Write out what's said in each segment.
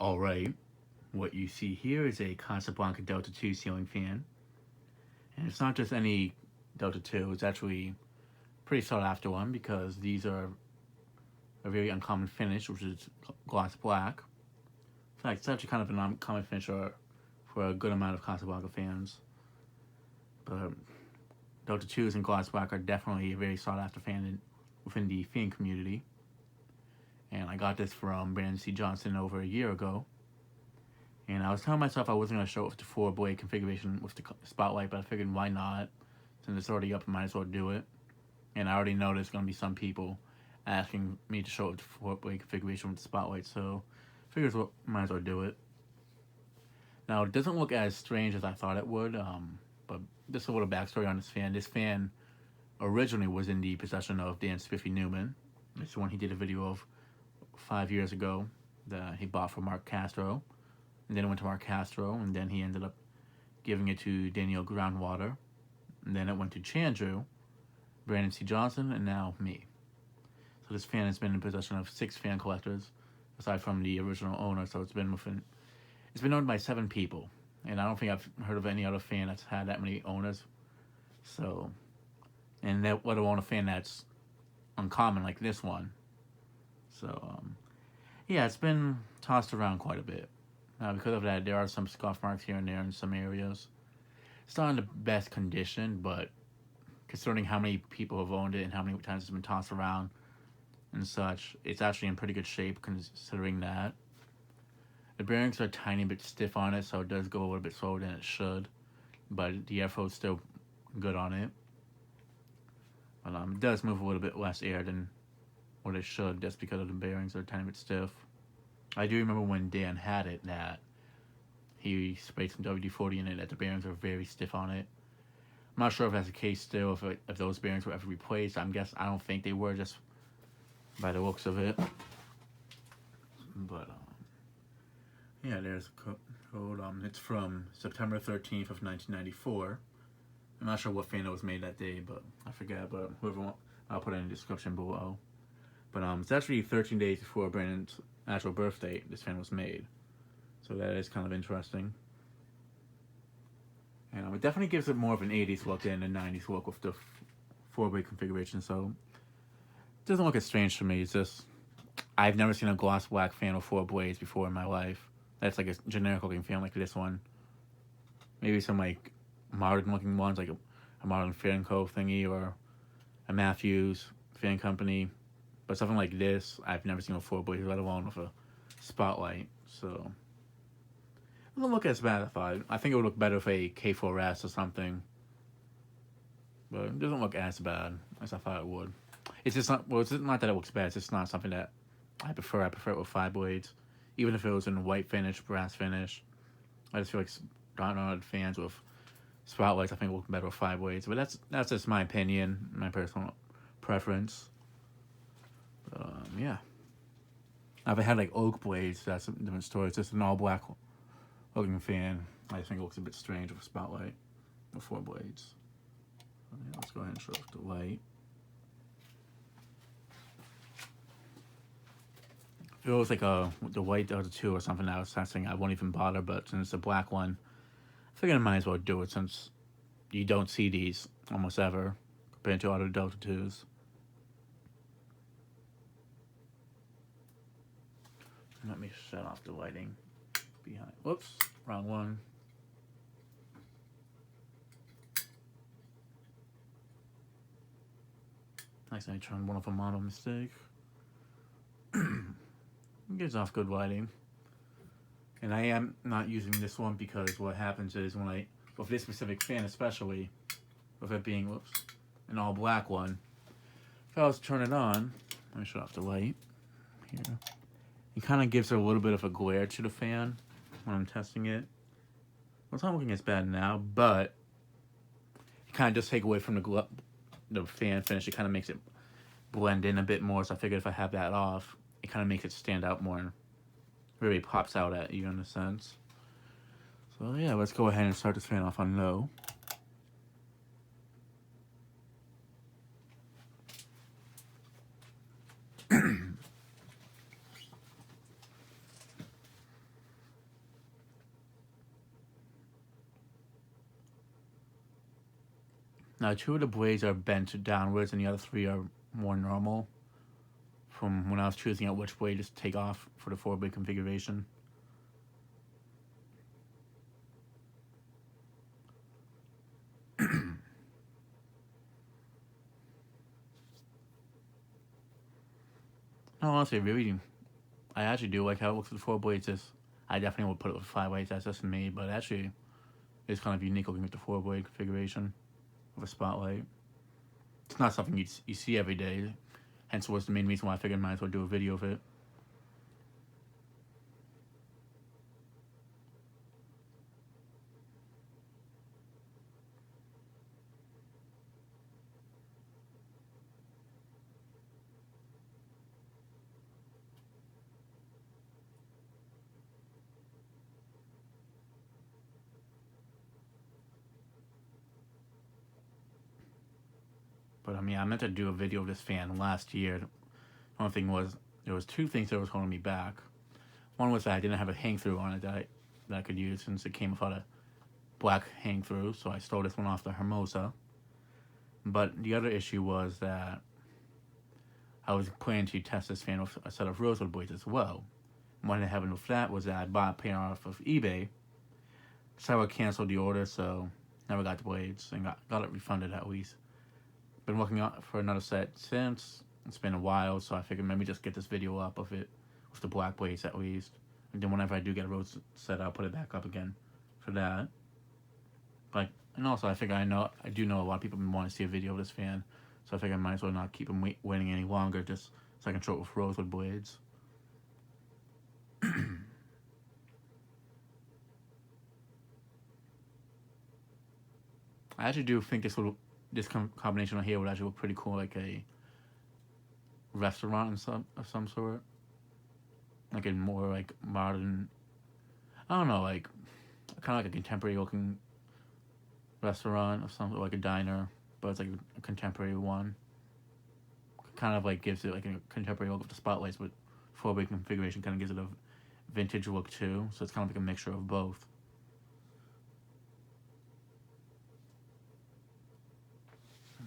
Alright, what you see here is a Casablanca Delta 2 ceiling fan. And it's not just any Delta 2, it's actually a pretty sought after one because these are a very uncommon finish, which is gloss black. In fact, it's actually kind of an uncommon finish for a good amount of Casablanca fans. But Delta 2s and gloss black are definitely a very sought after fan within the fan community. And I got this from Brandon C. Johnson over a year ago. And I was telling myself I wasn't going to show it with the 4-blade configuration with the spotlight, but I figured why not? Since it's already up, I might as well do it. And I already know there's going to be some people asking me to show it with the 4-blade configuration with the spotlight, so I figured might as well do it. Now, it doesn't look as strange as I thought it would, but just a little backstory on this fan. This fan originally was in the possession of Dan Spiffy Newman. It's the one he did a video of 5 years ago that he bought from Mark Castro. And then it went to Mark Castro, and then he ended up giving it to Daniel Groundwater. And then it went to Chandrew, Brandon C. Johnson, and now me. So this fan has been in possession of 6 fan collectors, aside from the original owner, so it's been owned by 7 people. And I don't think I've heard of any other fan that's had that many owners. So, and let alone a fan that's uncommon like this one. So, yeah, it's been tossed around quite a bit. Because of that, there are some scuff marks here and there in some areas. It's not in the best condition, but considering how many people have owned it and how many times it's been tossed around and such, it's actually in pretty good shape considering that. The bearings are a tiny bit stiff on it, so it does go a little bit slower than it should, but the airflow is still good on it. But it does move a little bit less air than what it should, just because of the bearings are a tiny bit stiff. I do remember when Dan had it that he sprayed some WD-40 in it, that the bearings were very stiff on it. I'm not sure if that's the case still, if those bearings were ever replaced. I don't think they were, just by the looks of it. But, yeah, there's a code. It's from September 13th of 1994. I'm not sure what fan it was made that day, but I forget, but whoever wants, I'll put it in the description below. But it's actually 13 days before Brandon's actual birth date this fan was made. So that is kind of interesting. And it definitely gives it more of an 80s look than a 90s look with the 4-blade configuration. So it doesn't look as strange to me. It's just, I've never seen a gloss black fan with 4 blades before in my life. That's like a generic looking fan like this one. Maybe some like modern looking ones, like a modern Fan Co. thingy or a Matthews Fan Company. But something like this, I've never seen with 4 blades, let alone with a spotlight. So it doesn't look as bad. I think it would look better with a K4S or something. But it doesn't look as bad as I thought it would. It's just not. Well, it's not that it looks bad. It's just not something that I prefer. I prefer it with 5 blades, even if it was in white finish, brass finish. I just feel like Donald fans with spotlights, I think, look better with 5 blades. But that's just my opinion, my personal preference. Yeah. I've had like oak blades, that's a different story. It's just an all black looking fan. I think it looks a bit strange with a spotlight with 4 blades. Yeah, let's go ahead and show off the light. If it was like the white Delta 2 or something that I was testing, I won't even bother, but since it's a black one, I figured I might as well do it since you don't see these almost ever compared to other Delta 2s. Let me shut off the lighting behind. Whoops, wrong one. Nice, I turned one off a model mistake. It gives off good lighting. And I am not using this one because what happens is with this specific fan especially, with it being, an all black one, if I was to turn it on, let me shut off the light here. It kind of gives it a little bit of a glare to the fan when I'm testing it. Well, it's not looking as bad now, but it kind of does take away from the fan finish. It kind of makes it blend in a bit more, so I figured if I have that off, it kind of makes it stand out more and really pops out at you in a sense. So yeah, let's go ahead and start this fan off on low. Now, two of the blades are bent downwards, and the other three are more normal. From when I was choosing out which blade to take off for the 4-blade configuration. No, honestly, really, I actually do like how it looks with the 4 blades. I definitely would put it with 5 blades. That's just me, but actually, it's kind of unique looking with the 4-blade configuration of a spotlight. It's not something you see every day. Hence, was the main reason why I figured I might as well do a video of it. But I mean, I meant to do a video of this fan last year. The only thing was, there was 2 things that was holding me back. One was that I didn't have a hang-through on it that I could use since it came without a black hang-through, so I stole this one off the Hermosa. But the other issue was that I was planning to test this fan with a set of rosewood blades as well. And what happened with that was that I bought a pair off of eBay, so I would cancel the order, so never got the blades and got it refunded at least. Been looking out for another set since. It's been a while, so I figured maybe just get this video up of it with the black blades at least. And then whenever I do get a rose set, I'll put it back up again for that. Like, and also I figure I do know a lot of people want to see a video of this fan, so I figure I might as well not keep them waiting any longer, just so I can show it with rosewood blades. I actually do think this combination right here would actually look pretty cool, like a restaurant of some sort, like a more like modern, I don't know, like kind of like a contemporary looking restaurant or something, like a diner, but it's like a contemporary one. Kind of like gives it like a contemporary look with the spotlights, but 4-blade configuration kind of gives it a vintage look too. So it's kind of like a mixture of both.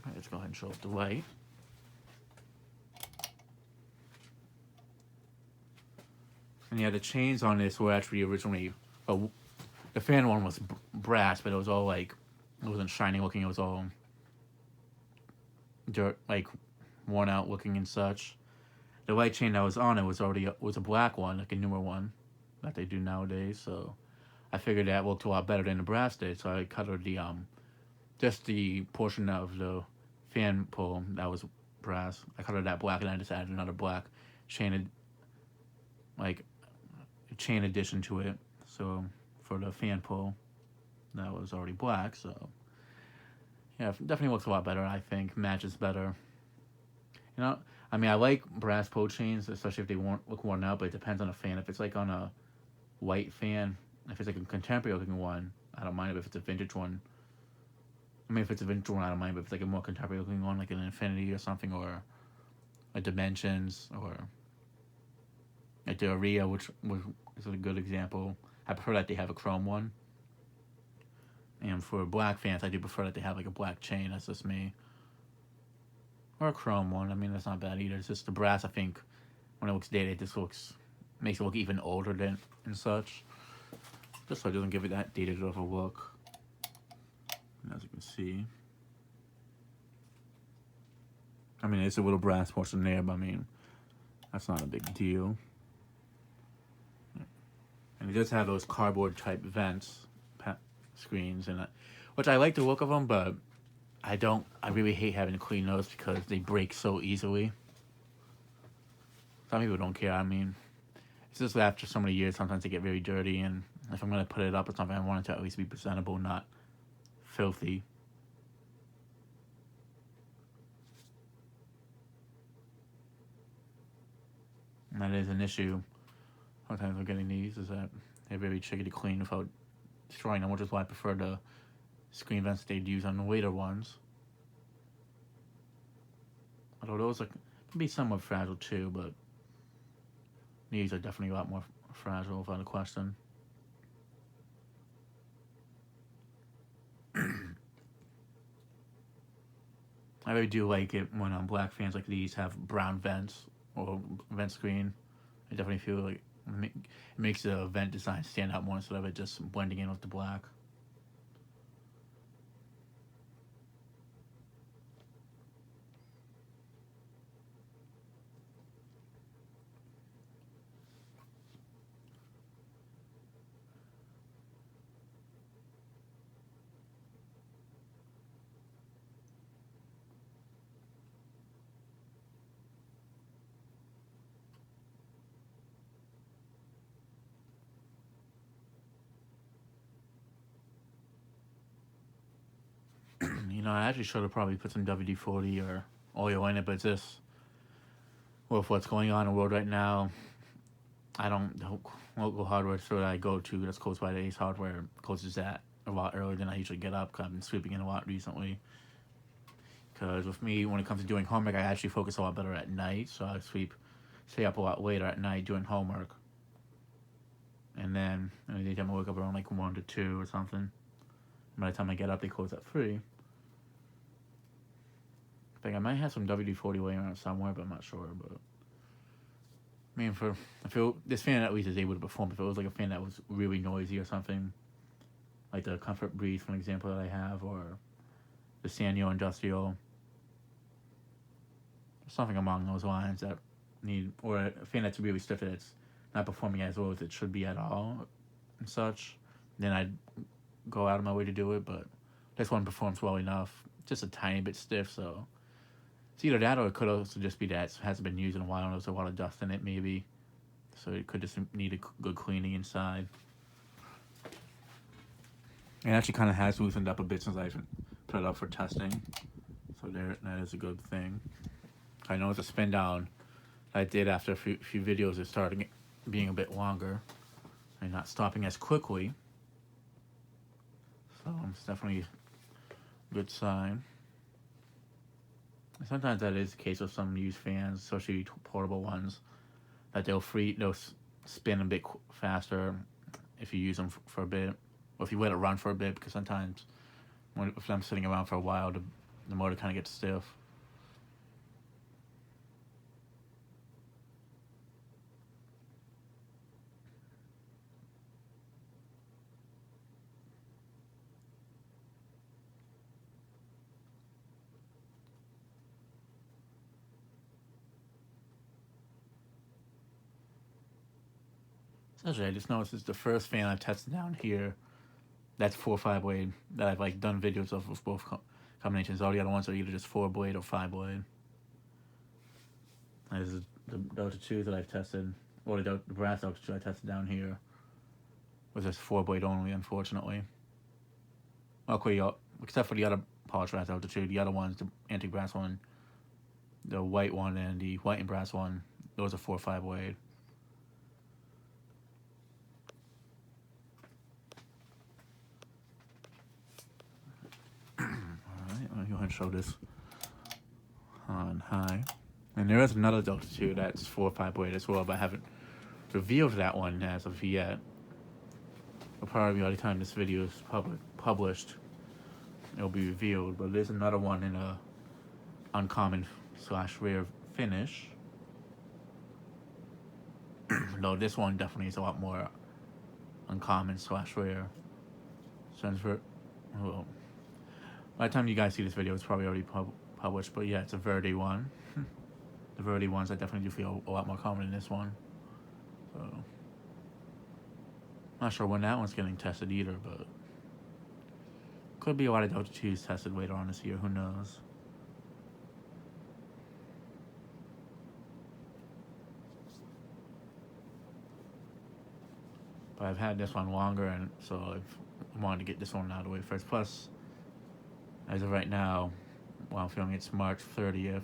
Okay, let's go ahead and show up the light. And yeah, the chains on this were actually originally, well, the fan one was brass, but it was all like, it wasn't shiny looking, it was all dirt, like worn out looking and such. The light chain that was on it was a black one, like a newer one that they do nowadays, so I figured that looked a lot better than the brass did, so I colored the just the portion of the fan pull that was brass. I colored that black, and I just added another black chain addition to it. So for the fan pull, that was already black. So yeah, definitely looks a lot better. I think matches better. You know, I mean, I like brass pull chains, especially if they look worn out. But it depends on the fan. If it's like on a white fan, if it's like a contemporary looking one, I don't mind it. If it's a vintage one, I mean, if it's a vintage one, I don't mind. But if it's like a more contemporary looking one, like an Infinity or something, or a Dimensions, or like the Aria, which is a good example. I prefer that they have a chrome one. And for black fans, I do prefer that they have like a black chain. That's just me. Or a chrome one. I mean, that's not bad either. It's just the brass, I think, when it looks dated, this makes it look even older than and such. Just so it doesn't give it that dated of a look. And as you can see, I mean, it's a little brass portion there, but I mean, that's not a big deal. And it does have those cardboard type vents, screens, and which I like the look of them, but I really hate having to clean those because they break so easily. Some people don't care. I mean, it's just after so many years, sometimes they get very dirty, and if I'm going to put it up or something, I want it to at least be presentable, not filthy. And that is an issue. Sometimes we're getting these is that they're very tricky to clean without destroying them, which is why I prefer the screen vents they'd use on the later ones. Although those can be somewhat fragile too, but these are definitely a lot more fragile without a question. I really do like it when black fans like these have brown vents or vent screen. I definitely feel like it makes the vent design stand out more instead of it just blending in with the black. I actually should have probably put some WD-40 or oil in it, but it's just with what's going on in the world right now, I don't the local hardware store that I go to that's close by the Ace Hardware closes that a lot earlier than I usually get up because I've been sleeping in a lot recently. Because with me, when it comes to doing homework, I actually focus a lot better at night, so I stay up a lot later at night doing homework. And then anytime I wake up around like 1 to 2 or something. By the time I get up, they close at 3. I think I might have some WD-40 laying around somewhere, but I'm not sure. But I mean, I feel this fan at least is able to perform. If it was like a fan that was really noisy or something, like the Comfort Breeze, for example, that I have, or the Sanyo Industrial, something along those lines that need, or a fan that's really stiff that's not performing as well as it should be at all, and such, then I'd go out of my way to do it. But this one performs well enough, just a tiny bit stiff, so it's either that or it could also just be that it hasn't been used in a while and there's a lot of dust in it maybe, so it could just need a good cleaning inside. It actually kind of has loosened up a bit since I've put it up for testing, so that is a good thing. I know it's a spin down I did after a few videos. It started being a bit longer and not stopping as quickly, so it's definitely a good sign. Sometimes that is the case with some used fans, especially portable ones, that they'll spin a bit faster if you use them for a bit, or if you let it run for a bit, because sometimes if I'm sitting around for a while, the motor kind of gets stiff. Essentially, I just noticed it's the first fan I've tested down here that's 4-5 blade that I've like done videos of with both combinations. All the other ones are either just 4 blade or 5 blade. This is the Delta 2 that I've tested, or the brass Delta 2 I tested down here was just 4 blade only, unfortunately. Okay, except for the other polished brass Delta 2, the other ones, the antique brass one, the white one, and the white and brass one, those are 4-5 blade. Let me go ahead and show this on high. And there is another Delta 2 that's 4-5 blade as well, but I haven't revealed that one as of yet. It'll probably by the time this video is published, it'll be revealed. But there's another one in a uncommon / rare finish. Though this one definitely is a lot more uncommon / rare. Well, by the time you guys see this video, it's probably already published. But yeah, it's a Verde one. The Verde ones I definitely do feel a lot more common in this one. So, not sure when that one's getting tested either, but could be a lot of Delta 2s tested later on this year. Who knows? But I've had this one longer, and so I've wanted to get this one out of the way first. Plus, as of right now, while I'm filming, it's March 30th.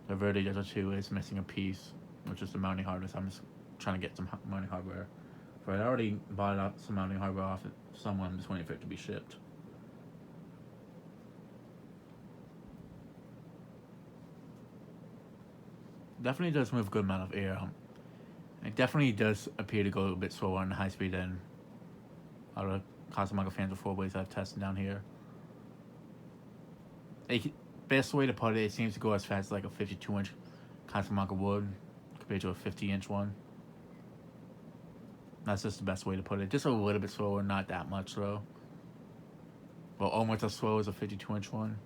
The Verde Delta 2 is missing a piece, which is the mounting hardware. So I'm just trying to get some mounting hardware. I already bought some mounting hardware off someone. I'm just waiting for it to be shipped. Definitely does move a good amount of air. It definitely does appear to go a little bit slower on the high speed than other Casablanca fans of 4 blades I've tested down here. best way to put it, it seems to go as fast as like a 52-inch Casablanca would compared to a 50-inch one. That's just the best way to put it. Just a little bit slower, not that much slow. Well, almost as slow as a 52-inch one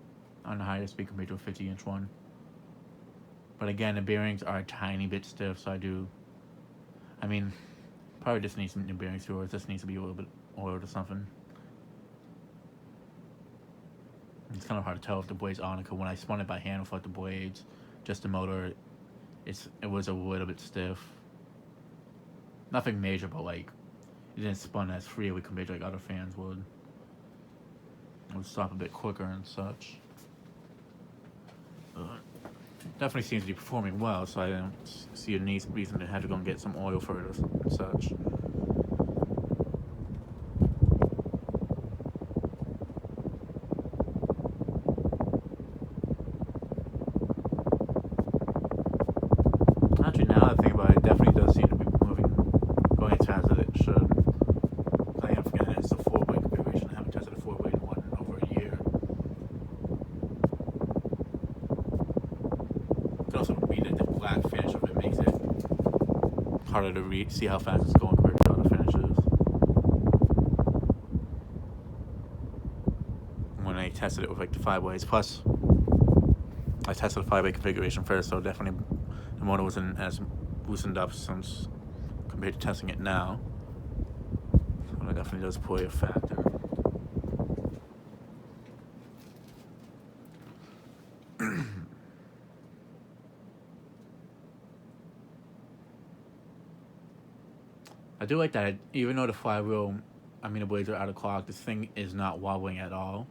on the higher speed compared to a 50-inch one. But again, the bearings are a tiny bit stiff, so probably just needs some new bearings too, or it just needs to be a little bit oiled or something. It's kind of hard to tell if the blade's on it, because when I spun it by hand without the blades, just the motor, it was a little bit stiff. Nothing major, but like, it didn't spun as freely compared to like other fans would. It would stop a bit quicker and such. Definitely seems to be performing well, so I don't see a reason to have to go and get some oil for it or such. Actually, now that I think about it, it definitely does seem to be going as fast as it should. I am forgetting it's a 4-way configuration. I haven't tested a 4-way one in over a year. You can also read that the black finish of it makes it harder to see how fast it's going compared to other finishes. When I tested it with like the 5 ways, plus I tested the 5-way configuration first, so definitely the motor wasn't as loosened up since compared to testing it now. So that definitely does play a factor. I do like that even though the blades are out of clock, this thing is not wobbling at all,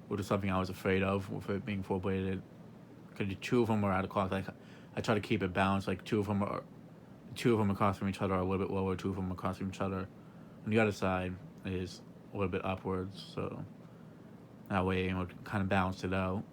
which is something I was afraid of with it being 4-bladed. Because the 2 of them are out of clock. Like, I try to keep it balanced. Like, 2 of them across from each other are a little bit lower. 2 of them across from each other. And the other side is a little bit upwards. So that way it would kind of balance it out.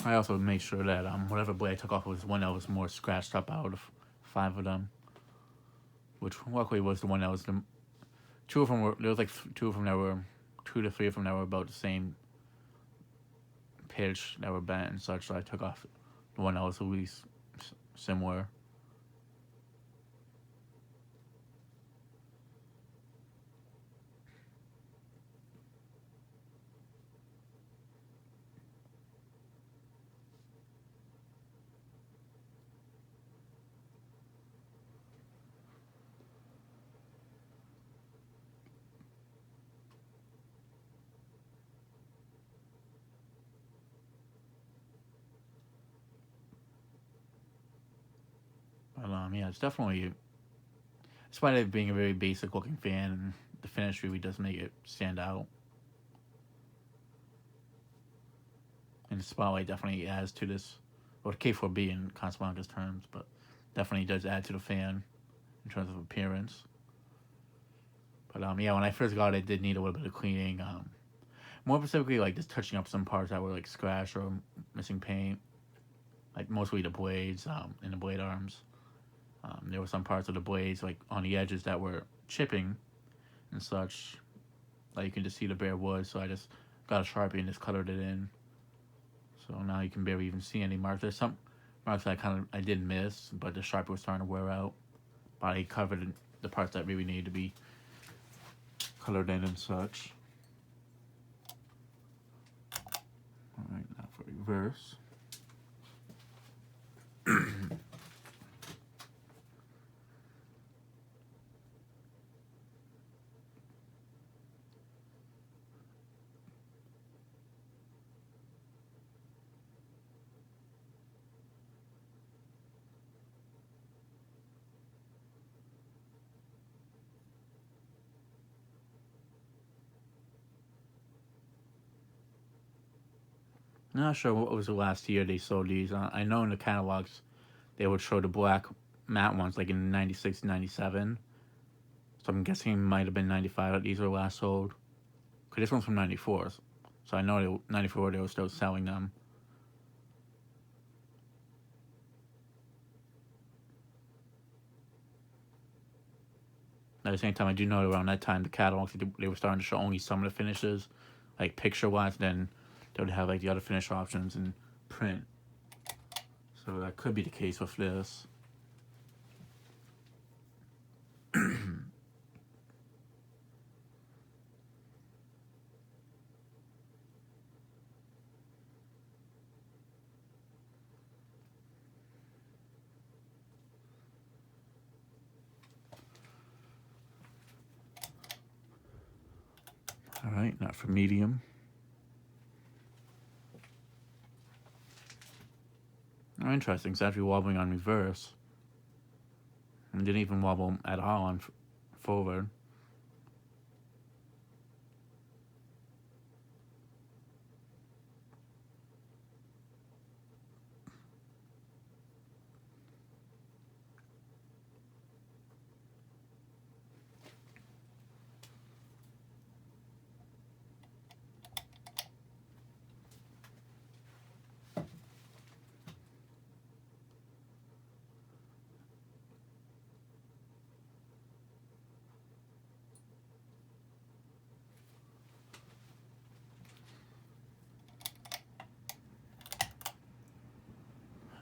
I also made sure that whatever blade I took off was one that was more scratched up out of 5 of them, which luckily was the one that was 2 of them were, there was like 2 of them that were, 2 to 3 of them that were about the same pitch that were bent and such, so I took off the one that was at least similar. But yeah, it's definitely, despite it being a very basic looking fan, the finish really does make it stand out. And the spotlight definitely adds to this, or K4B in Casablanca's terms, but definitely does add to the fan in terms of appearance. But yeah, when I first got it, it did need a little bit of cleaning. More specifically, like just touching up some parts that were like scratched or missing paint, like mostly the blades and the blade arms. There were some parts of the blades like on the edges that were chipping and such. Like you can just see the bare wood, so I just got a Sharpie and just colored it in. So now you can barely even see any marks. There's some marks that I did miss, but the Sharpie was starting to wear out. But I covered the parts that really needed to be colored in and such. Alright, now for reverse. Not sure what was the last year they sold these. I know in the catalogs they would show the black matte ones like in 96, 97. So I'm guessing it might have been 95 that these were last sold. Because this one's from 94. So I know 94 they were still selling them. At the same time, I do know around that time the catalogs, they were starting to show only some of the finishes, like picture-wise. Then they would have like the other finish options in print. So that could be the case with this. All right, not for medium. Oh, interesting. It's actually wobbling on reverse. And didn't even wobble at all on forward.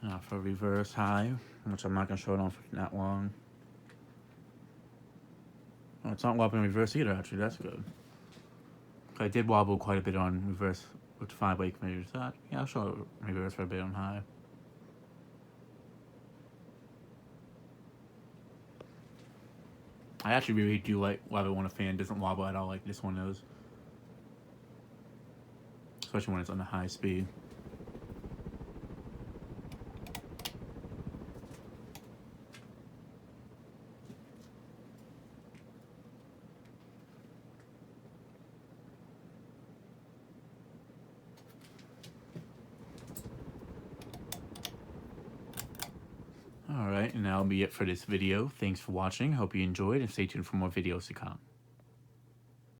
Now for reverse high, which I'm not going to show it on for that long. Oh, it's not wobbling reverse either, actually. That's good. I did wobble quite a bit on reverse with 5-way measures. Yeah, I'll show reverse for a bit on high. I actually really do like wobble when a fan doesn't wobble at all like this one is. Especially when it's on the high speed. Alright, and that'll be it for this video. Thanks for watching. Hope you enjoyed, and stay tuned for more videos to come.